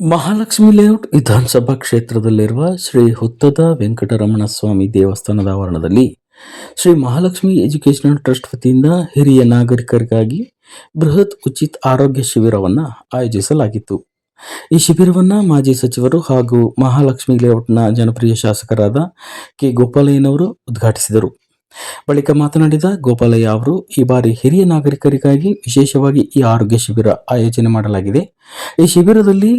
Mahalakshmi layout ವಿಧಾನಸಭಾ ಕ್ಷೇತ್ರದಲ್ಲಿರುವ ಶ್ರೀ ಹುತ್ತದ ವೆಂಕಟರಮಣ ಸ್ವಾಮಿ ದೇವಸ್ಥಾನದ ಆವರಣದಲ್ಲಿ ಶ್ರೀ ಮಹಾಲಕ್ಷ್ಮಿ ಎಜುಕೇಷನಲ್ ಟ್ರಸ್ಟ್ ವತಿಯಿಂದ ಹಿರಿಯ ನಾಗರಿಕರಿಗಾಗಿ ಬೃಹತ್ ಉಚಿತ ಆರೋಗ್ಯ ಶಿಬಿರವನ್ನು ಆಯೋಜಿಸಲಾಗಿತ್ತು. ಈ ಶಿಬಿರವನ್ನು ಮಾಜಿ ಸಚಿವರು ಹಾಗೂ ಮಹಾಲಕ್ಷ್ಮಿ ಲೇಔಟ್ನ ಜನಪ್ರಿಯ ಶಾಸಕರಾದ ಕೆ ಗೋಪಾಲಯ್ಯನವರು ಉದ್ಘಾಟಿಸಿದರು. ಬಳಿಕ ಮಾತನಾಡಿದ ಗೋಪಾಲಯ್ಯ ಅವರು, ಈ ಬಾರಿ ಹಿರಿಯ ನಾಗರಿಕರಿಗಾಗಿ ವಿಶೇಷವಾಗಿ ಈ ಆರೋಗ್ಯ ಶಿಬಿರ ಆಯೋಜನೆ ಮಾಡಲಾಗಿದೆ. ಈ ಶಿಬಿರದಲ್ಲಿ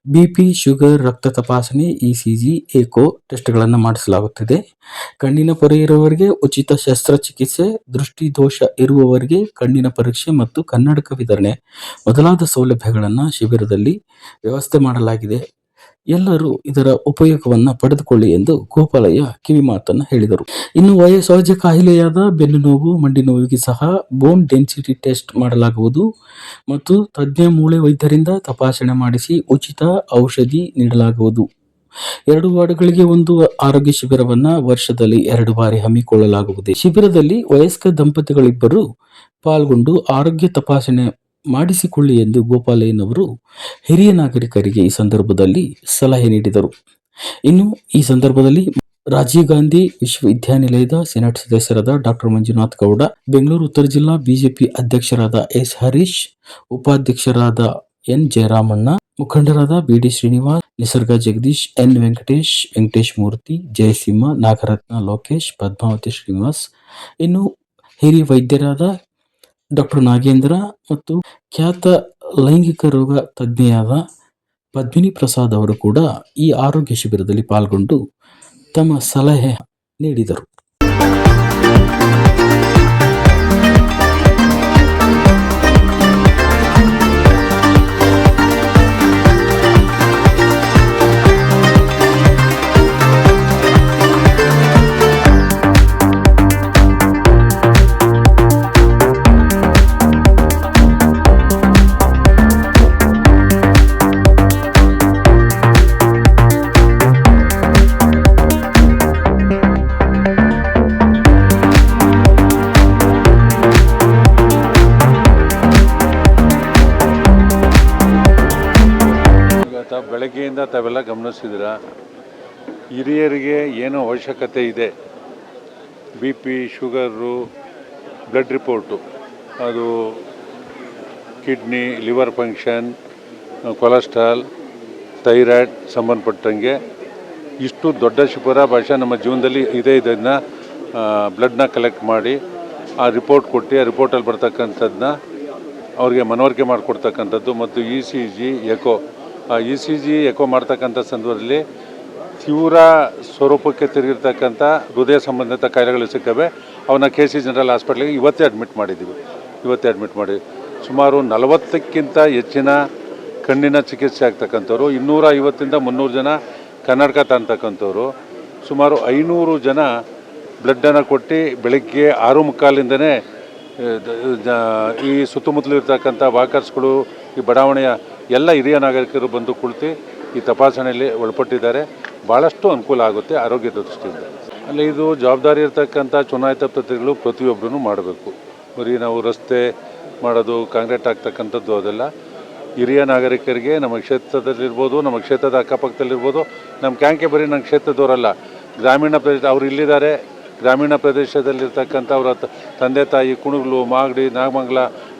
ಬಿಪಿ, ಶುಗರ್, ರಕ್ತ ತಪಾಸಣೆ, ಇಸಿಜಿ, ಎಕೋ ಟೆಸ್ಟ್ಗಳನ್ನು ಮಾಡಿಸಲಾಗುತ್ತಿದೆ. ಕಣ್ಣಿನ ಪೊರೆ ಇರುವವರಿಗೆ ಉಚಿತ ಶಸ್ತ್ರಚಿಕಿತ್ಸೆ, ದೃಷ್ಟಿ ದೋಷ ಇರುವವರಿಗೆ ಕಣ್ಣಿನ ಪರೀಕ್ಷೆ ಮತ್ತು ಕನ್ನಡಕ ವಿತರಣೆ ಮೊದಲಾದ ಸೌಲಭ್ಯಗಳನ್ನು ಶಿಬಿರದಲ್ಲಿ ವ್ಯವಸ್ಥೆ ಮಾಡಲಾಗಿದೆ. ಎಲ್ಲರೂ ಇದರ ಉಪಯೋಗವನ್ನು ಪಡೆದುಕೊಳ್ಳಿ ಎಂದು ಗೋಪಾಲಯ್ಯ ಕಿವಿಮಾತನ್ನು ಹೇಳಿದರು. ಇನ್ನು ವಯೋಸಹಜ ಕಾಯಿಲೆಯಾದ ಬೆನ್ನು ನೋವು, ಮಂಡಿ ನೋವಿಗೆ ಸಹ ಬೋನ್ ಡೆನ್ಸಿಟಿ ಟೆಸ್ಟ್ ಮಾಡಲಾಗುವುದು ಮತ್ತು ತಜ್ಞ ಮೂಳೆ ವೈದ್ಯರಿಂದ ತಪಾಸಣೆ ಮಾಡಿಸಿ ಉಚಿತ ಔಷಧಿ ನೀಡಲಾಗುವುದು. 2 ವಾರ್ಡ್ಗಳಿಗೆ ಒಂದು ಆರೋಗ್ಯ ಶಿಬಿರವನ್ನು ವರ್ಷದಲ್ಲಿ 2 ಬಾರಿ ಹಮ್ಮಿಕೊಳ್ಳಲಾಗುವುದು. ಶಿಬಿರದಲ್ಲಿ ವಯಸ್ಕ ದಂಪತಿಗಳಿಬ್ಬರು ಪಾಲ್ಗೊಂಡು ಆರೋಗ್ಯ ತಪಾಸಣೆ ಮಾಡಿಸಿಕೊಳ್ಳಿ ಎಂದು ಗೋಪಾಲಯ್ಯನವರು ಹಿರಿಯ ನಾಗರಿಕರಿಗೆ ಈ ಸಂದರ್ಭದಲ್ಲಿ ಸಲಹೆ ನೀಡಿದರು. ಇನ್ನು ಈ ಸಂದರ್ಭದಲ್ಲಿ ರಾಜೀವ್ ಗಾಂಧಿ ವಿಶ್ವವಿದ್ಯಾನಿಲಯದ ಸೆನೆಟ್ ಸದಸ್ಯರಾದ ಡಾಕ್ಟರ್ ಮಂಜುನಾಥ್ ಗೌಡ, ಬೆಂಗಳೂರು ಉತ್ತರ ಜಿಲ್ಲಾ ಬಿಜೆಪಿ ಅಧ್ಯಕ್ಷರಾದ ಎಸ್ ಹರೀಶ್, ಉಪಾಧ್ಯಕ್ಷರಾದ ಎನ್ ಜಯರಾಮಣ್ಣ, ಮುಖಂಡರಾದ ಬಿಡಿ ಶ್ರೀನಿವಾಸ್, ನಿಸರ್ಗ ಜಗದೀಶ್, ಎನ್ ವೆಂಕಟೇಶ್, ವೆಂಕಟೇಶ್ ಮೂರ್ತಿ, ಜಯಸಿಂಹ, ನಾಗರತ್ನ, ಲೋಕೇಶ್, ಪದ್ಮಾವತಿ ಶ್ರೀನಿವಾಸ್, ಇನ್ನು ಹಿರಿಯ ವೈದ್ಯರಾದ ಡಾಕ್ಟರ್ ನಾಗೇಂದ್ರ ಮತ್ತು ಖ್ಯಾತ ಲೈಂಗಿಕ ರೋಗ ತಜ್ಞೆಯಾದ ಪದ್ಮಿನಿ ಪ್ರಸಾದ್ ಅವರು ಕೂಡ ಈ ಆರೋಗ್ಯ ಶಿಬಿರದಲ್ಲಿ ಪಾಲ್ಗೊಂಡು ತಮ್ಮ ಸಲಹೆ ನೀಡಿದರು. ಬೆಳಗ್ಗೆಯಿಂದ ತಾವೆಲ್ಲ ಗಮನಿಸಿದ್ರ ಹಿರಿಯರಿಗೆ ಏನು ಅವಶ್ಯಕತೆ ಇದೆ, B P, sugar, blood report, ಅದು kidney, liver function, cholesterol, thyroid ಸಂಬಂಧಪಟ್ಟಂಗೆ ಇಷ್ಟು ದೊಡ್ಡ ಶಿಬಿರ ಭಾಷೆ ನಮ್ಮ ಜೀವನದಲ್ಲಿ ಇದೆ. ಇದನ್ನು ಬ್ಲಡ್ನ ಕಲೆಕ್ಟ್ ಮಾಡಿ ಆ ರಿಪೋರ್ಟ್ ಕೊಟ್ಟು ಆ ರಿಪೋರ್ಟಲ್ಲಿ ಬರ್ತಕ್ಕಂಥದ್ದನ್ನ ಅವ್ರಿಗೆ ಮನವರಿಕೆ ಮಾಡಿಕೊಡ್ತಕ್ಕಂಥದ್ದು ಮತ್ತು ಇಸಿಜಿ, ಎಕೋ ಇಸಿಜಿ, ಎಕೋ ಮಾಡ್ತಕ್ಕಂಥ ಸಂದರ್ಭದಲ್ಲಿ ತೀವ್ರ ಸ್ವರೂಪಕ್ಕೆ ತಿರುಗಿರ್ತಕ್ಕಂಥ ಹೃದಯ ಸಂಬಂಧಿತ ಕಾಯಿಲೆಗಳು ಸಿಕ್ಕವೆ. ಅವನ್ನ KC ಜನರಲ್ ಹಾಸ್ಪಿಟ್ಲಿಗೆ ಇವತ್ತೇ ಅಡ್ಮಿಟ್ ಮಾಡಿ ಸುಮಾರು 40ಕ್ಕಿಂತ ಹೆಚ್ಚಿನ ಕಣ್ಣಿನ ಚಿಕಿತ್ಸೆ ಆಗ್ತಕ್ಕಂಥವ್ರು, 250ರಿಂದ 300 ಜನ ಕನ್ನಡಕ ತಾಂತಕ್ಕಂಥವ್ರು, ಸುಮಾರು 500 ಜನ ಬ್ಲಡ್ಡನ್ನು ಕೊಟ್ಟು ಬೆಳಗ್ಗೆ 6:45 ಈ ಸುತ್ತಮುತ್ತಲಿರ್ತಕ್ಕಂಥ ವಾಕರ್ಸ್ಗಳು, ಈ ಬಡಾವಣೆಯ ಎಲ್ಲ ಹಿರಿಯ ನಾಗರಿಕರು ಬಂದು ಕುಳಿತು ಈ ತಪಾಸಣೆಯಲ್ಲಿ ಒಳಪಟ್ಟಿದ್ದಾರೆ. ಭಾಳಷ್ಟು ಅನುಕೂಲ ಆಗುತ್ತೆ ಆರೋಗ್ಯದ ದೃಷ್ಟಿಯಿಂದ. ಅಲ್ಲಿ ಇದು ಜವಾಬ್ದಾರಿ ಇರ್ತಕ್ಕಂಥ ಚುನಾಯಿತ ಪ್ರತಿನಿಧಿಗಳು ಪ್ರತಿಯೊಬ್ಬರೂ ಮಾಡಬೇಕು. ಬರೀ ನಾವು ರಸ್ತೆ ಮಾಡೋದು, ಕಾಂಕ್ರೀಟ್ ಆಗ್ತಕ್ಕಂಥದ್ದು ಅದೆಲ್ಲ ಹಿರಿಯ ನಾಗರಿಕರಿಗೆ ನಮ್ಮ ಕ್ಷೇತ್ರದಲ್ಲಿರ್ಬೋದು, ನಮ್ಮ ಕ್ಷೇತ್ರದ ಅಕ್ಕಪಕ್ಕದಲ್ಲಿರ್ಬೋದು, ನಮ್ಮ ಕ್ಯಾಂಕೆ ಬರೀ ನನ್ನ ಕ್ಷೇತ್ರದವರಲ್ಲ, ಗ್ರಾಮೀಣ ಪ್ರದೇಶ ಅವ್ರು ಇಲ್ಲಿದ್ದಾರೆ. ಗ್ರಾಮೀಣ ಪ್ರದೇಶದಲ್ಲಿರ್ತಕ್ಕಂಥ ಅವರ ತಂದೆ ತಾಯಿ ಕುಣಗಲು, ಮಾಗಡಿ, ನಾಗಮಂಗಲ,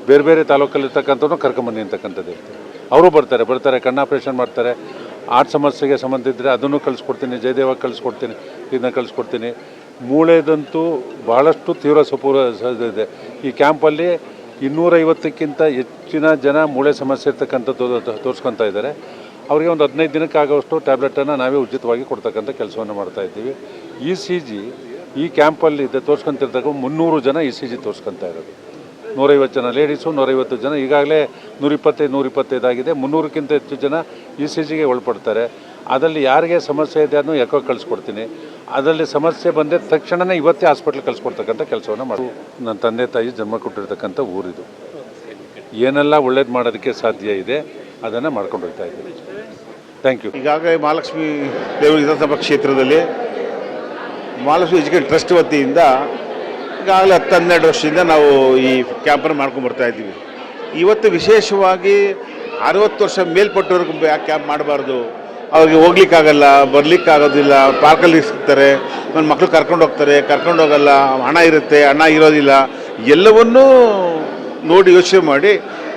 ಬೇರೆ ಬೇರೆ ತಾಲೂಕಲ್ಲಿರ್ತಕ್ಕಂಥವ್ರನ್ನ ಕರ್ಕೊಂಬನ್ನಿ ಅಂತಕ್ಕಂಥದ್ದು ಇರ್ತಾರೆ. ಅವರು ಬರ್ತಾರೆ, ಕಣ್ಣು ಆಪ್ರೇಷನ್ ಮಾಡ್ತಾರೆ. ಆರ್ಟ್ ಸಮಸ್ಯೆಗೆ ಸಂಬಂಧಿಸಿದರೆ ಅದನ್ನು ಕಳಿಸ್ಕೊಡ್ತೀನಿ, ಜಯದೇವ ಕಳಿಸ್ಕೊಡ್ತೀನಿ, ಇದನ್ನ ಕಳಿಸ್ಕೊಡ್ತೀನಿ. ಮೂಳೆದಂತೂ ಭಾಳಷ್ಟು ತೀವ್ರ ಇದೆ. ಈ ಕ್ಯಾಂಪಲ್ಲಿ 250ಕ್ಕಿಂತ ಹೆಚ್ಚಿನ ಜನ ಮೂಳೆ ಸಮಸ್ಯೆ ಇರ್ತಕ್ಕಂಥದ್ದು ತೋರಿಸ್ಕೊತಾ ಇದ್ದಾರೆ. ಅವರಿಗೆ ಒಂದು 15 ದಿನಕ್ಕಾಗುವಷ್ಟು ಟ್ಯಾಬ್ಲೆಟನ್ನು ನಾವೇ ಉಚಿತವಾಗಿ ಕೊಡ್ತಕ್ಕಂಥ ಕೆಲಸವನ್ನು ಮಾಡ್ತಾಯಿದ್ದೀವಿ. ಇಸಿಜಿ ಈ ಕ್ಯಾಂಪಲ್ಲಿ ತೋರಿಸ್ಕೊತಿರ್ತಕ್ಕ 300 ಜನ ಇಸಿಜಿ ತೋರಿಸ್ಕೊತಾ ಇರೋದು. 150 ಜನ ಲೇಡೀಸು, 150 ಜನ, ಈಗಾಗಲೇ 125 ಆಗಿದೆ. 300ಕ್ಕಿಂತ ಹೆಚ್ಚು ಜನ ಇಸಿಜಿಗೆ ಒಳಪಡ್ತಾರೆ. ಅದರಲ್ಲಿ ಯಾರಿಗೆ ಸಮಸ್ಯೆ ಇದೆ ಅದನ್ನು ಎಕೋ ಕಳಿಸ್ಕೊಡ್ತೀನಿ. ಅದರಲ್ಲಿ ಸಮಸ್ಯೆ ಬಂದರೆ ತಕ್ಷಣವೇ ಇವತ್ತೇ ಹಾಸ್ಪಿಟ್ಲಿಗೆ ಕಳಿಸ್ಕೊಡ್ತಕ್ಕಂಥ ಕೆಲಸವನ್ನು ಮಾಡಿ. ನನ್ನ ತಂದೆ ತಾಯಿ ಜನ್ಮ ಕೊಟ್ಟಿರ್ತಕ್ಕಂಥ ಊರಿದು. ಏನೆಲ್ಲ ಒಳ್ಳೇದು ಮಾಡೋದಕ್ಕೆ ಸಾಧ್ಯ ಇದೆ ಅದನ್ನು ಮಾಡ್ಕೊಂಡು ಹೋಗ್ತಾ ಇದ್ದೀನಿ. Thank you. ಈಗಾಗಲೇ ಮಹಾಲಕ್ಷ್ಮಿ ದೇವರ ವಿಧಾನಸಭಾ ಕ್ಷೇತ್ರದಲ್ಲಿ ಮಹಾಲಕ್ಷ್ಮಿ ಎಜುಕೇಷನ್ ಟ್ರಸ್ಟ್ ವತಿಯಿಂದ ಈಗಾಗಲೇ 10-12 ವರ್ಷದಿಂದ ನಾವು ಈ ಕ್ಯಾಂಪನ್ನು ಮಾಡ್ಕೊಂಡು ಬರ್ತಾ ಇದ್ದೀವಿ. ಇವತ್ತು ವಿಶೇಷವಾಗಿ 60 ವರ್ಷ ಮೇಲ್ಪಟ್ಟವ್ರಿಗೆ ಯಾಕೆ ಕ್ಯಾಂಪ್ ಮಾಡಬಾರ್ದು? ಅವ್ರಿಗೆ ಹೋಗ್ಲಿಕ್ಕಾಗಲ್ಲ, ಬರಲಿಕ್ಕಾಗೋದಿಲ್ಲ, ಪಾರ್ಕಲ್ಲಿ ಸಿಗ್ತಾರೆ, ನನ್ನ ಮಕ್ಕಳು ಕರ್ಕೊಂಡು ಹೋಗಲ್ಲ, ಹಣ ಇರುತ್ತೆ, ಹಣ ಇರೋದಿಲ್ಲ, ಎಲ್ಲವನ್ನೂ ನೋಡಿ ಯೋಚನೆ ಮಾಡಿ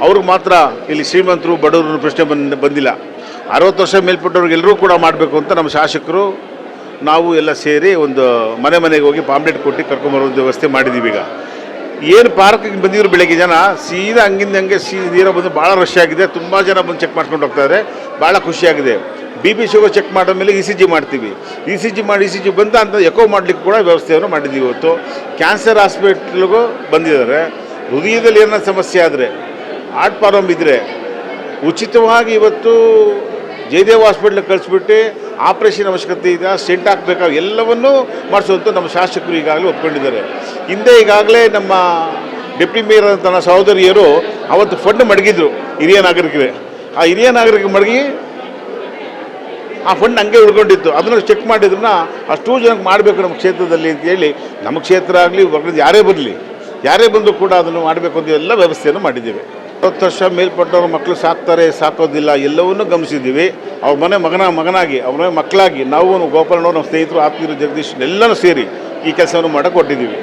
ಅವ್ರಿಗೆ ಮಾತ್ರ ಇಲ್ಲಿ ಶ್ರೀಮಂತರು ಬಡವರು ಪ್ರಶ್ನೆ ಬಂದಿಲ್ಲ. 60 ವರ್ಷ ಮೇಲ್ಪಟ್ಟವ್ರಿಗೆಲ್ಲರೂ ಕೂಡ ಮಾಡಬೇಕು ಅಂತ ನಮ್ಮ ಶಾಸಕರು ನಾವು ಎಲ್ಲ ಸೇರಿ ಒಂದು ಮನೆಗೆ ಹೋಗಿ ಪಾಂಪ್ಲೆಟ್ ಕೊಟ್ಟು ಕರ್ಕೊಂಬರೋ ವ್ಯವಸ್ಥೆ ಮಾಡಿದ್ದೀವಿ. ಈಗ ಏನು ಪಾರ್ಕಿಗೆ ಬಂದಿದ್ರು ಬೆಳಗ್ಗೆ ಜನ ಸೀದಾ ಹಂಗೆ ನೀರ ಬಂದು ಭಾಳ ರಶ್ ಆಗಿದೆ, ತುಂಬ ಜನ ಬಂದು ಚೆಕ್ ಮಾಡ್ಕೊಂಡು ಹೋಗ್ತಾರೆ, ಭಾಳ ಖುಷಿಯಾಗಿದೆ. BP ಶುಗರ್ ಚೆಕ್ ಮಾಡಿದ ಮೇಲೆ ECG ಮಾಡ್ತೀವಿ, ECG ಬಂದ ಅಂತ ಎಕೋ ಮಾಡಲಿಕ್ಕೆ ಕೂಡ ವ್ಯವಸ್ಥೆಯನ್ನು ಮಾಡಿದ್ದೀವಿ. ಇವತ್ತು ಕ್ಯಾನ್ಸರ್ ಹಾಸ್ಪಿಟ್ಲಿಗೂ ಬಂದಿದ್ದಾರೆ. ಹೃದಯದಲ್ಲಿ ಏನೋ ಸಮಸ್ಯೆ ಆದರೆ, ಹಾರ್ಟ್ ಪ್ರಾಬ್ಲಮ್ ಇದ್ದರೆ ಉಚಿತವಾಗಿ ಇವತ್ತು ಜಯದೇವ ಹಾಸ್ಪಿಟ್ಲಿಗೆ ಕಳಿಸ್ಬಿಟ್ಟು ಆಪ್ರೇಷನ್ ಅವಶ್ಯಕತೆ ಇದೆ, ಸ್ಟೆಂಟ್ ಹಾಕಬೇಕಾಗ ಎಲ್ಲವನ್ನೂ ಮಾಡಿಸುವಂಥ ನಮ್ಮ ಶಾಸಕರು ಈಗಾಗಲೇ ಒಪ್ಕೊಂಡಿದ್ದಾರೆ. ಹಿಂದೆ ಈಗಾಗಲೇ ನಮ್ಮ ಡೆಪ್ಟಿ ಮೇಯರ್ ಅಂತ ನನ್ನ ಸಹೋದರಿಯರು ಅವತ್ತು ಫಂಡ್ ಮಡಗಿದ್ರು ಹಿರಿಯ ನಾಗರಿಕರೇ. ಆ ಹಿರಿಯ ನಾಗರಿಕ ಮಡಗಿ ಆ ಫಂಡ್ ಹಂಗೆ ಉಳ್ಕೊಂಡಿತ್ತು. ಅದನ್ನು ಚೆಕ್ ಮಾಡಿದ್ರನ್ನ ಅಷ್ಟೂ ಜನಕ್ಕೆ ಮಾಡಬೇಕು ನಮ್ಮ ಕ್ಷೇತ್ರದಲ್ಲಿ ಅಂತೇಳಿ, ನಮ್ಮ ಕ್ಷೇತ್ರ ಆಗಲಿ ಹೊರಗಡೆ ಯಾರೇ ಬಂದರೂ ಕೂಡ ಅದನ್ನು ಮಾಡಬೇಕು ಅಂತ ಎಲ್ಲ ವ್ಯವಸ್ಥೆಯನ್ನು ಮಾಡಿದ್ದೀವಿ. 10 ವರ್ಷ ಮೇಲ್ಪಟ್ಟವ್ರ ಮಕ್ಕಳು ಸಾಕೋದಿಲ್ಲ, ಎಲ್ಲವನ್ನೂ ಗಮನಿಸಿದ್ದೀವಿ. ಅವ್ರ ಮಗನಾಗಿ ಅವ್ರ ಮನೆ ಮಕ್ಕಳಾಗಿ ನಾವು ಗೋಪಾಲನವರು, ನಮ್ಮ ಸ್ನೇಹಿತರು, ಆತ್ಮೀಯರು, ಜಗದೀಶ್ ಎಲ್ಲರೂ ಸೇರಿ ಈ ಕೆಲಸವನ್ನು ಮಾಡೋಕ್ಕೆ ಕೊಟ್ಟಿದ್ದೀವಿ.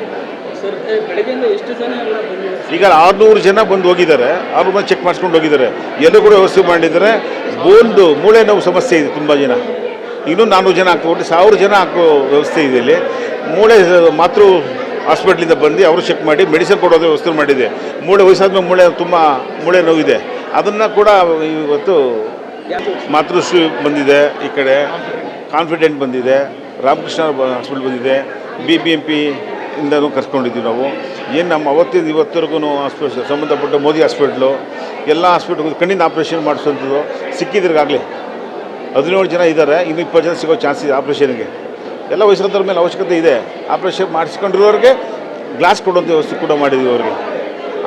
ಈಗ 600 ಜನ ಬಂದು ಹೋಗಿದ್ದಾರೆ, ಅವ್ರು ಬಂದು ಚೆಕ್ ಮಾಡಿಸ್ಕೊಂಡು ಹೋಗಿದ್ದಾರೆ. ಎಲ್ಲರೂ ಕೂಡ ವ್ಯವಸ್ಥೆ ಮಾಡಿದ್ದಾರೆ. ಮೂಳೆ ನೋವು ಸಮಸ್ಯೆ ಇದೆ ತುಂಬ ಜನ, ಇನ್ನೂ 400 ಜನ ಹಾಕ್ಕೊಂಡು 1000 ಜನ ಹಾಕೋ ವ್ಯವಸ್ಥೆ ಇದೆ ಇಲ್ಲಿ. ಮಾತೃ ಹಾಸ್ಪಿಟ್ಲಿಂದ ಬಂದು ಅವರು ಚೆಕ್ ಮಾಡಿ ಮೆಡಿಸಿನ್ ಕೊಡೋದು ವ್ಯವಸ್ಥೆ ಮಾಡಿದೆ. ವಯಸ್ಸಾದ್ಮೇಲೆ ತುಂಬ ಮೂಳೆ ನೋವಿದೆ, ಅದನ್ನು ಕೂಡ ಇವತ್ತು ಮಾತೃಶ್ರೀ ಬಂದಿದೆ, ಈ ಕಡೆ ಕಾನ್ಫಿಡೆಂಟ್ ಬಂದಿದೆ, ರಾಮಕೃಷ್ಣ ಹಾಸ್ಪಿಟ್ಲ್ ಬಂದಿದೆ, BBMP ಇಂದನೂ ಕರ್ಸ್ಕೊಂಡಿದ್ದೀವಿ ನಾವು. ಏನು ನಮ್ಮ ಅವತ್ತಿಂದ ಇವತ್ತರೆಗೂ ಹಾಸ್ಪಿಟ್ಲ್ ಸಂಬಂಧಪಟ್ಟ ಮೋದಿ ಹಾಸ್ಪಿಟ್ಲು ಎಲ್ಲ ಹಾಸ್ಪಿಟ್ಲ್ ಕಣ್ಣಿನ ಆಪ್ರೇಷನ್ ಮಾಡಿಸೋಂಥದ್ದು ಸಿಕ್ಕಿದ್ರಿಗಾಗಲೇ 17 ಜನ ಇದ್ದಾರೆ, ಇನ್ನು 20 ಜನ ಸಿಗೋ ಚಾನ್ಸ್ ಇದೆ ಆಪ್ರೇಷನ್ಗೆ. ಎಲ್ಲ ವಯಸ್ಸಾದವ್ರ ಮೇಲೆ ಅವಶ್ಯಕತೆ ಇದೆ. ಆಪ್ರೇಷನ್ ಮಾಡಿಸ್ಕೊಂಡಿರೋರಿಗೆ ಗ್ಲಾಸ್ ಕೊಡುವಂಥ ವ್ಯವಸ್ಥೆ ಕೂಡ ಮಾಡಿದ್ವಿ ಅವ್ರಿಗೆ.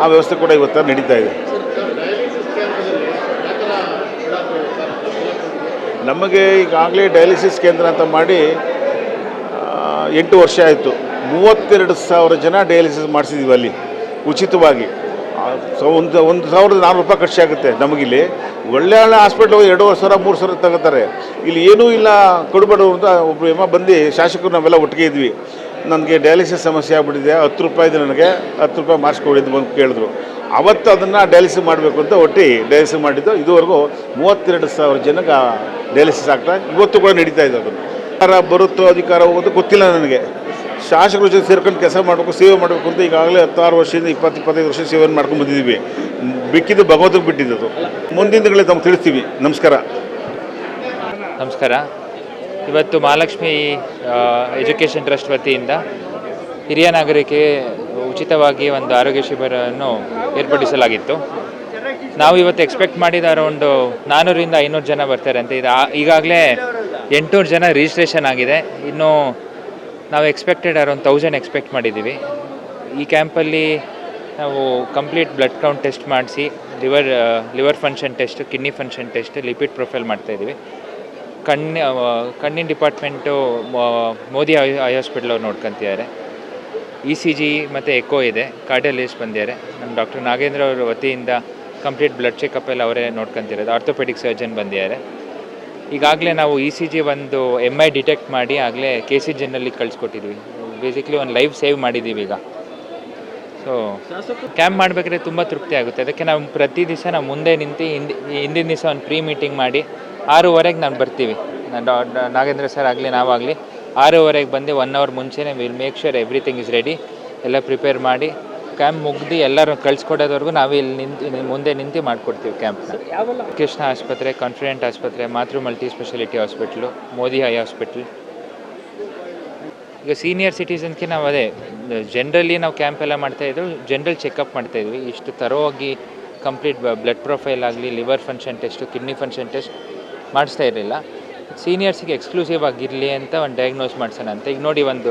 ಆ ವ್ಯವಸ್ಥೆ ಕೂಡ ಇವತ್ತು ನಡೀತಾ ಇದೆ. ನಮಗೆ ಈಗಾಗಲೇ ಡಯಾಲಿಸಿಸ್ ಕೇಂದ್ರ ಅಂತ ಮಾಡಿ 8 ವರ್ಷ ಆಯಿತು. 32,000 ಜನ ಡಯಾಲಿಸಿಸ್ ಮಾಡಿಸಿದ್ದೀವಿ ಅಲ್ಲಿ ಉಚಿತವಾಗಿ. 1,400 ರೂಪಾಯಿ ಖರ್ಚಾಗುತ್ತೆ ನಮಗಿಲ್ಲಿ. ಒಳ್ಳೆ ಹಾಸ್ಪಿಟ್ಲ್ 2,500 3,000 ತಗೋತಾರೆ. ಇಲ್ಲಿ ಏನೂ ಇಲ್ಲ, ಕೊಡಬೇಡು ಅಂತ ಒಬ್ಬರು ಬಂದು ಶಾಸಕರು ನಾವೆಲ್ಲ ಒಟ್ಟಿಗೆ ಇದ್ವಿ. ನನಗೆ ಡಯಾಲಿಸಿಸ್ ಸಮಸ್ಯೆ ಆಗ್ಬಿಟ್ಟಿದೆ, 10 ರೂಪಾಯಿ ಇದೆ, ನನಗೆ 10 ರೂಪಾಯಿ ಮಾಡಿಸ್ಕೊಡಿದ್ದು ಬಂದು ಕೇಳಿದ್ರು. ಅವತ್ತು ಅದನ್ನು ಡಯಾಲಿಸಿಸ್ ಮಾಡಬೇಕು ಅಂತ ಡಯಾಲಿಸಿಸ್ ಮಾಡಿದ್ದು. ಇದುವರೆಗೂ 32,000 ಜನಕ್ಕೆ ಡಯಾಲಿಸಿಸ್ ಆಗ್ತಾ ಇವತ್ತು ಕೂಡ ನಡೀತಾ ಇದೆ. ಅದನ್ನು ಅಧಿಕಾರ ಹೋಗೋದು ಗೊತ್ತಿಲ್ಲ ನನಗೆ. ಶಾಸಕರ ಜೊತೆ ಸೇರ್ಕೊಂಡು ಕೆಲಸ ಮಾಡಬೇಕು, ಸೇವೆ ಮಾಡಬೇಕು ಅಂತ ಈಗಾಗಲೇ 16 ವರ್ಷದಿಂದ 20-25 ವರ್ಷ ಸೇವೆಯನ್ನು ಮಾಡ್ಕೊಂಡು ಬಂದಿದ್ದೀವಿ. ಬಿಕ್ಕಿದ್ದು ಭಗವಂತನಿಗೆ ಬಿಟ್ಟಿದ್ದು. ಮುಂದಿನ ದಿನಗಳಲ್ಲಿ ತಮ್ಗೆ ತಿಳಿಸ್ತೀವಿ. ನಮಸ್ಕಾರ. ಇವತ್ತು ಮಹಾಲಕ್ಷ್ಮಿ ಎಜುಕೇಷನ್ ಟ್ರಸ್ಟ್ ವತಿಯಿಂದ ಹಿರಿಯ ನಾಗರಿಕರಿಗೆ ಉಚಿತವಾಗಿ ಒಂದು ಆರೋಗ್ಯ ಶಿಬಿರವನ್ನು ಏರ್ಪಡಿಸಲಾಗಿತ್ತು. ನಾವು ಇವತ್ತು ಎಕ್ಸ್ಪೆಕ್ಟ್ ಮಾಡಿದ ಅರೌಂಡ್ 400ರಿಂದ 500 ಜನ ಬರ್ತಾರೆ ಅಂತ. ಈಗಾಗಲೇ 800 ಜನ ರಿಜಿಸ್ಟ್ರೇಷನ್ ಆಗಿದೆ. ಇನ್ನು ನಾವು ಎಕ್ಸ್ಪೆಕ್ಟೆಡ್ ಅರೌಂಡ್ 1000 ಎಕ್ಸ್ಪೆಕ್ಟ್ ಮಾಡಿದ್ದೀವಿ. ಈ ಕ್ಯಾಂಪಲ್ಲಿ ನಾವು ಕಂಪ್ಲೀಟ್ ಬ್ಲಡ್ ಕೌಂಟ್ ಟೆಸ್ಟ್ ಮಾಡಿಸಿ, liver function test, kidney function test, lipid profile ಮಾಡ್ತಾಯಿದ್ದೀವಿ. ಕಣ್ಣಿನ ಡಿಪಾರ್ಟ್ಮೆಂಟು ಮೋದಿ ಐ ಹಾಸ್ಪಿಟ್ಲ್ ಅವ್ರು ನೋಡ್ಕೊತಿದ್ದಾರೆ. ECG ಮತ್ತು ಎಕೋ ಇದೆ, ಕಾರ್ಡಿಯಾಲಜಿಸ್ಟ್ ಬಂದಿದ್ದಾರೆ. ನಮ್ಮ ಡಾಕ್ಟರ್ ನಾಗೇಂದ್ರ ಅವರ ವತಿಯಿಂದ ಕಂಪ್ಲೀಟ್ ಬ್ಲಡ್ ಚೆಕಪ್ ಎಲ್ಲ ಅವರೇ ನೋಡ್ಕೊತಿರೋದು. ಆರ್ಥೋಪೆಡಿಕ್ ಸರ್ಜನ್ ಬಂದಿದ್ದಾರೆ. ಈಗಾಗಲೇ ನಾವು ECG ಒಂದು MI ಡಿಟೆಕ್ಟ್ ಮಾಡಿ ಆಗಲೇ KCGನಲ್ಲಿ ಕಳಿಸ್ಕೊಟ್ಟಿದ್ವಿ. ಬೇಸಿಕ್ಲಿ ಒಂದು ಲೈಫ್ ಸೇವ್ ಮಾಡಿದ್ದೀವಿ ಈಗ. ಸೊ ಕ್ಯಾಂಪ್ ಮಾಡಬೇಕಾದ್ರೆ ತುಂಬ ತೃಪ್ತಿ ಆಗುತ್ತೆ. ಅದಕ್ಕೆ ನಾವು ಪ್ರತಿ ದಿವಸ ನಾವು ಮುಂದೆ ನಿಂತು ಹಿಂದಿನ ದಿವಸ ಒಂದು ಪ್ರೀ ಮೀಟಿಂಗ್ ಮಾಡಿ 6:30ಗೆ ನಾನು ಬರ್ತೀವಿ. ನಾಗೇಂದ್ರ ಸರ್ ಆಗಲಿ ನಾವಾಗಲಿ 6:30ಗೆ ಬಂದು 1 ಅವರ್ ಮುಂಚೆನೇ will make sure everything is ready. ಎಲ್ಲ ಪ್ರಿಪೇರ್ ಮಾಡಿ ಕ್ಯಾಂಪ್ ಮುಗ್ದು ಎಲ್ಲರೂ ಕಳಿಸ್ಕೊಡೋದವರೆಗೂ ನಾವು ಇಲ್ಲಿ ಮುಂದೆ ನಿಂತು ಮಾಡಿಕೊಡ್ತೀವಿ ಕ್ಯಾಂಪ್ನ. ಕೃಷ್ಣ ಆಸ್ಪತ್ರೆ, ಕಾನ್ಫಿಡೆಂಟ್ ಆಸ್ಪತ್ರೆ, ಮಾತೃ multi speciality hospital, Modi I hospital. ಈಗ ಸೀನಿಯರ್ ಸಿಟಿಸನ್ಸ್ಗೆ ನಾವು ಜನರಲಿ ನಾವು ಕ್ಯಾಂಪ್ ಎಲ್ಲ ಮಾಡ್ತಾಯಿದ್ರು, ಜನರಲ್ ಚೆಕಪ್ ಮಾಡ್ತಾಯಿದ್ವಿ. ಇಷ್ಟು ತರೋವಾಗಿ ಕಂಪ್ಲೀಟ್ ಬ್ಲಡ್ ಪ್ರೊಫೈಲ್ ಆಗಲಿ, liver function test, kidney function test ಮಾಡಿಸ್ತಾ ಇರಲಿಲ್ಲ. ಸೀನಿಯರ್ಸಿಗೆ ಎಕ್ಸ್ಕ್ಲೂಸಿವ್ ಆಗಿರಲಿ ಅಂತ ಒಂದು ಡಯಾಗ್ನೋಸ್ ಮಾಡಿಸೋಣ ಅಂತ. ಈಗ ನೋಡಿ, ಒಂದು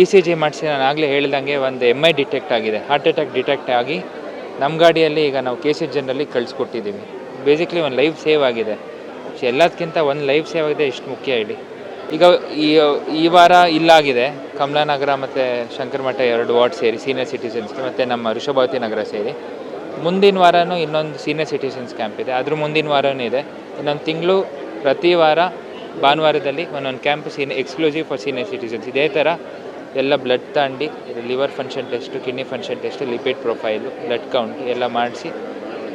ECG ಮಾಡಿಸಿ ನಾನು ಆಗಲೇ ಹೇಳ್ದಂಗೆ ಒಂದು MI ಡಿಟೆಕ್ಟ್ ಆಗಿದೆ, ಹಾರ್ಟ್ ಅಟ್ಯಾಕ್ ಡಿಟೆಕ್ಟ್ ಆಗಿ ನಮ್ಮ ಗಾಡಿಯಲ್ಲಿ ಈಗ ನಾವು KCGನಲ್ಲಿ ಕಳಿಸ್ಕೊಟ್ಟಿದ್ದೀವಿ. ಬೇಸಿಕ್ಲಿ ಒಂದು ಲೈಫ್ ಸೇವ್ ಆಗಿದೆ. ಎಲ್ಲದಕ್ಕಿಂತ ಒಂದು ಲೈಫ್ ಸೇವ್ ಆಗಿದೆ, ಇಷ್ಟು ಮುಖ್ಯ ಹೇಳಿ. ಈಗ ಈ ವಾರ ಇಲ್ಲಾಗಿದೆ, ಕಮಲಾನಗರ ಮತ್ತು ಶಂಕರಮಠ 2 ವಾರ್ಡ್ ಸೇರಿ ಸೀನಿಯರ್ ಸಿಟಿಸನ್ಸ್ಗೆ, ಮತ್ತು ನಮ್ಮ ವೃಷಭಾವತಿ ನಗರ ಸೇರಿ ಮುಂದಿನ ವಾರನೂ ಇನ್ನೊಂದು ಸೀನಿಯರ್ ಸಿಟಿಸನ್ಸ್ ಕ್ಯಾಂಪ್ ಇದೆ, ಅದ್ರ ಮುಂದಿನ ವಾರನೂ ಇದೆ. ಇನ್ನೊಂದು ತಿಂಗಳು ಪ್ರತಿ ವಾರ ಭಾನುವಾರದಲ್ಲಿ ಒಂದೊಂದು camp exclusive for senior citizens. ಇದೇ ಥರ ಎಲ್ಲ ಬ್ಲಡ್ ತಗೊಂಡು liver function test, kidney function test, lipid profile, blood count ಎಲ್ಲ ಮಾಡಿಸಿ,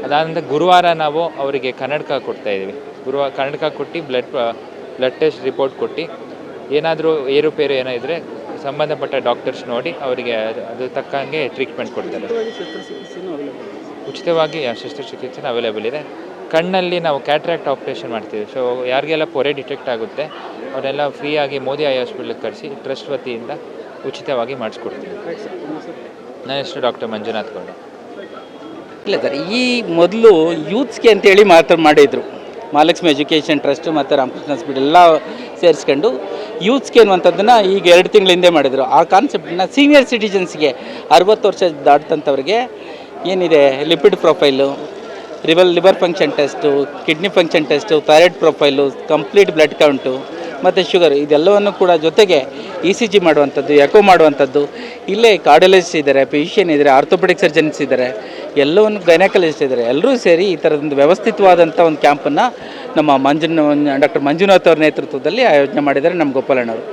ಅದಾದ ಗುರುವಾರ ನಾವು ಅವರಿಗೆ ಕನ್ನಡಕ ಕೊಡ್ತಾಯಿದ್ದೀವಿ. ಕನ್ನಡಕ ಕೊಟ್ಟು ಬ್ಲಡ್ ಟೆಸ್ಟ್ ರಿಪೋರ್ಟ್ ಕೊಟ್ಟು ಏನಾದರೂ ಏರುಪೇರು ಏನೋ ಇದ್ದರೆ ಸಂಬಂಧಪಟ್ಟ ಡಾಕ್ಟರ್ಸ್ ನೋಡಿ ಅವರಿಗೆ ಅದು ತಕ್ಕಂಗೆ ಟ್ರೀಟ್ಮೆಂಟ್ ಕೊಡ್ತಾರೆ. ಉಚಿತವಾಗಿ ಶಸ್ತ್ರಚಿಕಿತ್ಸೆ ಅವೈಲೇಬಲ್ ಇದೆ. ಕಣ್ಣಲ್ಲಿ ನಾವು ಕ್ಯಾಟ್ರಾಕ್ಟ್ ಆಪ್ರೇಷನ್ ಮಾಡ್ತೀವಿ. ಸೊ ಯಾರಿಗೆಲ್ಲ ಪೊರೆ ಡಿಟೆಕ್ಟ್ ಆಗುತ್ತೆ ಅವರೆಲ್ಲ ಫ್ರೀಯಾಗಿ ಮೋದಿ ಐ ಹಾಸ್ಪಿಟ್ಲಿಗೆ ಕರೆಸಿ ಟ್ರಸ್ಟ್ ವತಿಯಿಂದ ಉಚಿತವಾಗಿ ಮಾಡಿಸ್ಕೊಡ್ತೀವಿ. ನನ್ನ ಹೆಸರು ಡಾಕ್ಟರ್ ಮಂಜುನಾಥ್ ಗೌಡ. ಇಲ್ಲ ಸರ್, ಈ ಮೊದಲು ಯೂತ್ಸ್ಗೆ ಅಂತೇಳಿ ಮಾಡಿದರು. ಮಹಾಲಕ್ಷ್ಮಿ ಎಜುಕೇಷನ್ ಟ್ರಸ್ಟು ಮತ್ತು ರಾಮಕೃಷ್ಣ ಹಾಸ್ಪಿಟಲ್ ಎಲ್ಲ ಸೇರಿಸ್ಕೊಂಡು ಯೂತ್ಸ್ಗೆ ಅನ್ನುವಂಥದ್ದನ್ನು ಈಗ 2 ತಿಂಗಳ ಹಿಂದೆ ಮಾಡಿದರು. ಆ ಕಾನ್ಸೆಪ್ಟನ್ನ ಸೀನಿಯರ್ ಸಿಟಿಜನ್ಸ್ಗೆ 60 ವರ್ಷ ದಾಟ್ತಂಥವ್ರಿಗೆ ಏನಿದೆ lipid profile, liver function test, kidney function test, thyroid profile, complete blood count ಮತ್ತು ಶುಗರ್ ಇದೆಲ್ಲವನ್ನು ಕೂಡ ಜೊತೆಗೆ ECG ಮಾಡುವಂಥದ್ದು, ಎಕೋ ಮಾಡುವಂಥದ್ದು, ಇಲ್ಲೇ ಕಾರ್ಡಿಯಾಲಜಿಸ್ಟ್ ಇದ್ದಾರೆ, ಫಿಸಿಷಿಯನ್ ಇದ್ದಾರೆ, ಆರ್ಥೋಪೆಡಿಕ್ ಸರ್ಜನ್ಸ್ ಇದ್ದಾರೆ, ಎಲ್ಲವನ್ನು ಗೈನಕಾಲಜಿಸ್ಟ್ ಇದ್ದಾರೆ. ಎಲ್ಲರೂ ಸೇರಿ ಈ ಥರದೊಂದು ವ್ಯವಸ್ಥಿತವಾದಂಥ ಒಂದು ಕ್ಯಾಂಪನ್ನು ನಮ್ಮ ಡಾಕ್ಟರ್ ಮಂಜುನಾಥ್ ಅವ್ರ ನೇತೃತ್ವದಲ್ಲಿ ಆಯೋಜನೆ ಮಾಡಿದ್ದಾರೆ. ನಮ್ಮ ಗೋಪಾಲಣ್ಣವರು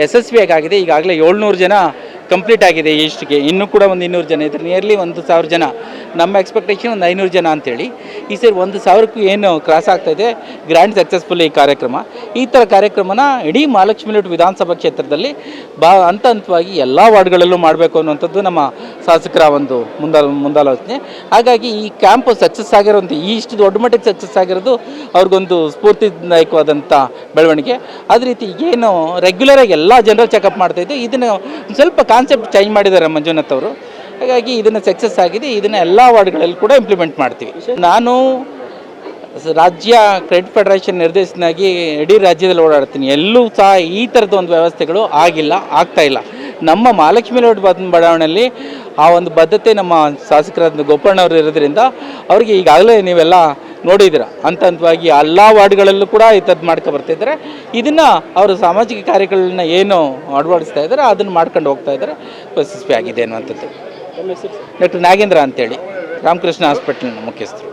ಯಶಸ್ವಿಯಾಗಿದೆ. ಈಗಾಗಲೇ 700 ಜನ ಕಂಪ್ಲೀಟ್ ಆಗಿದೆ ಇಷ್ಟಿಗೆ. ಇನ್ನೂ ಕೂಡ ಒಂದು 200 ಜನ ಇದ್ದಾರೆ. ನಿಯರ್ಲಿ 1000 ಜನ. ನಮ್ಮ ಎಕ್ಸ್ಪೆಕ್ಟೇಷನ್ ಒಂದು 500 ಜನ ಅಂತೇಳಿ. ಈ ಸರಿ 1000ಕ್ಕೂ ಏನು ಕ್ರಾಸ್ ಆಗ್ತಾಯಿದೆ. ಗ್ರ್ಯಾಂಡ್ ಸಕ್ಸಸ್ಫುಲ್ ಈ ಕಾರ್ಯಕ್ರಮ. ಈ ಥರ ಕಾರ್ಯಕ್ರಮನ ಇಡೀ ಮಹಾಲಕ್ಷ್ಮಿ ಲೇಔಟ್ ವಿಧಾನಸಭಾ ಕ್ಷೇತ್ರದಲ್ಲಿ ಹಂತ ಹಂತವಾಗಿ ಎಲ್ಲ ವಾರ್ಡ್ಗಳಲ್ಲೂ ಮಾಡಬೇಕು ಅನ್ನುವಂಥದ್ದು ನಮ್ಮ ಶಾಸಕರ ಒಂದು ಮುಂದಾಲೋಚನೆ. ಹಾಗಾಗಿ ಈ ಕ್ಯಾಂಪು ಸಕ್ಸಸ್ ಆಗಿರೋಂಥ ಇಷ್ಟು ದೊಡ್ಡ ಮಟ್ಟಿಗೆ ಸಕ್ಸಸ್ ಆಗಿರೋದು ಅವ್ರಿಗೊಂದು ಸ್ಫೂರ್ತಿದಾಯಕವಾದಂಥ ಬೆಳವಣಿಗೆ. ಅದೇ ರೀತಿ ಏನು ರೆಗ್ಯುಲರಾಗಿ ಎಲ್ಲ ಜನರಲ್ ಚೆಕಪ್ ಮಾಡ್ತಾಯಿದ್ದು, ಇದನ್ನು ಸ್ವಲ್ಪ ಕಾನ್ಸೆಪ್ಟ್ ಚೇಂಜ್ ಮಾಡಿದ್ದಾರೆ ಮಂಜುನಾಥ್ ಅವರು. ಹಾಗಾಗಿ ಇದನ್ನು ಸಕ್ಸಸ್ ಆಗಿದೆ. ಇದನ್ನು ಎಲ್ಲ ವಾರ್ಡ್ಗಳಲ್ಲಿ ಕೂಡ ಇಂಪ್ಲಿಮೆಂಟ್ ಮಾಡ್ತೀವಿ. ನಾನು ರಾಜ್ಯ ಕ್ರೆಡಿಟ್ ಫೆಡರೇಷನ್ ನಿರ್ದೇಶನಾಗಿ ಇಡೀ ರಾಜ್ಯದಲ್ಲಿ ಓಡಾಡ್ತೀನಿ. ಎಲ್ಲೂ ಸಹ ಈ ಥರದ ಒಂದು ವ್ಯವಸ್ಥೆಗಳು ಆಗ್ತಾಯಿಲ್ಲ. ನಮ್ಮ ಮಹಾಲಕ್ಷ್ಮಿ ಲೇಔಟ್ ಬಡಾವಣೆಯಲ್ಲಿ ಆ ಒಂದು ಬದ್ಧತೆ ನಮ್ಮ ಶಾಸಕರಾದ ಗೋಪಣ್ಣವರು ಇರೋದ್ರಿಂದ ಅವರಿಗೆ ಈಗಾಗಲೇ ನೀವೆಲ್ಲ ನೋಡಿದ್ದೀರ. ಹಂತ ಹಂತವಾಗಿ ಎಲ್ಲ ವಾರ್ಡ್ಗಳಲ್ಲೂ ಕೂಡ ಈ ಥರದ್ದು ಮಾಡ್ಕೊಬರ್ತಾಯಿದ್ದಾರೆ. ಇದನ್ನು ಅವರು ಸಾಮಾಜಿಕ ಕಾರ್ಯಗಳನ್ನ ಏನು ಅಳವಡಿಸ್ತಾ ಇದ್ದಾರೆ ಅದನ್ನು ಮಾಡ್ಕೊಂಡು ಹೋಗ್ತಾ ಇದ್ದಾರೆ. ಯಶಸ್ವಿ ಆಗಿದೆ ಅನ್ನುವಂಥದ್ದು. ಡಾಕ್ಟರ್ ನಾಗೇಂದ್ರ ಅಂತೇಳಿ ರಾಮಕೃಷ್ಣ ಹಾಸ್ಪಿಟಲ್ನ ಮುಖ್ಯಸ್ಥರು.